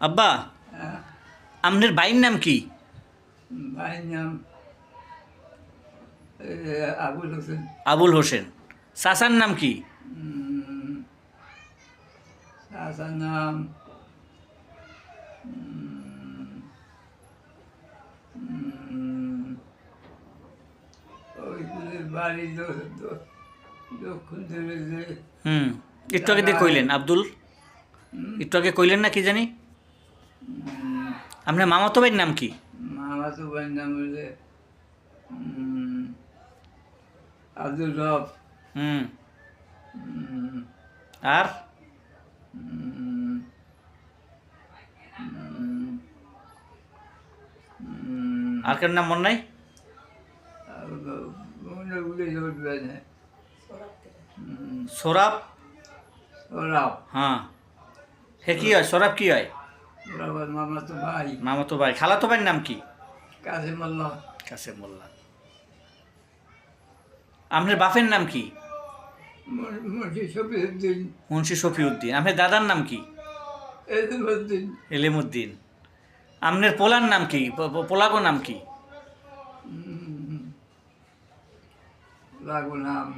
আব্বা, হ্যাঁ, আপনার বাইর নাম কি? ভাইয়ের নাম আবুল হোসেন। আবুল হোসেন। চাচার নাম কি? উম, চাচার নাম ওইগুলোর বাড়ি দক্ষিণ দিকে যে হুম, একটু আগে দিয়ে জায়গা কইলেন আব্দুল, একটু আগে কইলেন না কি জানি? আপনার মামাতো ভাইয়ের নাম কি? মামাতো ভাইয়ের নাম হলে আব্দুল রব। হুম, উম, আর উম, উম, আর কার নাম মনে নাই? মনে উঠে উঠবে না। সোরাব। ওরাও হ্যাঁ, হে কি হয়? সোরাব কি হয়? ওরাবার মামাতো ভাই মামাতো ভাই। খালাতো ভাইয়ের নাম কি? কাসিম আল্লাহ। কাসেম মোল্লা। আপনার বাপের নাম কি? মুন্সি শফিউদ্দিন, মুন্সি শফিউদ্দিন। আপনার দাদার নাম কি? এলমুদ্দিন, এলিমুদ্দিন। আপনার পোলার নাম কি? পোলাগো নাম কি? লাগু নাম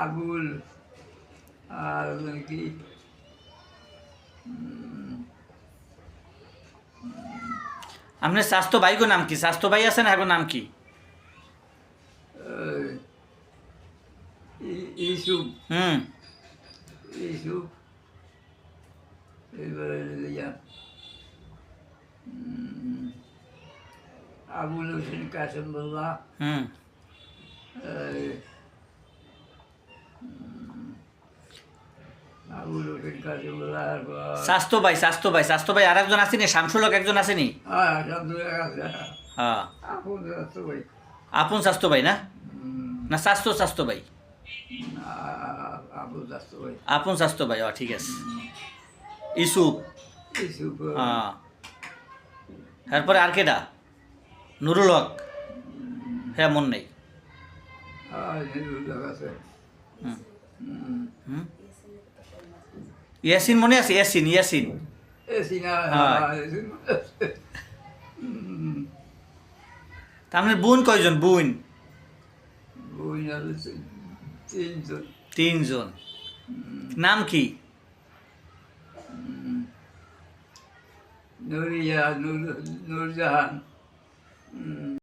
আবুল, আর কি আপনার স্বাস্থ্য ভাইগো নাম কি? স্বাস্থ্য ভাই আছে না? এখন নাম কি? ইসুফ, হুম, ইসুফ, এবারে আবুল হোসেন কাসেমুল্লাহ, হুম। আবুল হোসেন কাসেমুল্লাহ। স্বাস্থ্য ভাই আর একজন আসেনি? শামসুলক একজন আসেনি? হ্যাঁ, সব হ্যাঁ, আপন রাস্তা ভাই। আপন স্বাস্থ্য ভাই না? না স্বাস্থ্য ভাই? আবুল রাস্তা ভাই। আপন স্বাস্থ্য ভাই, ঠিক আছে। ইসুফ। ইসুফ, হ্যাঁ, তারপরে আর কেডা? নুরুল হক। হ্যাঁ, মন নেই। নিরুল্লাহ আছে। হুম, হুম। ইয়াসিন মনে আছে? ইয়াসিন, ইয়াসিন। এসিনা, হ্যাঁ। তা আপনার বোন কয়জন? বোন বই তিনজন। তিনজন। নাম কি? নুরিয়া, নূরজাহান,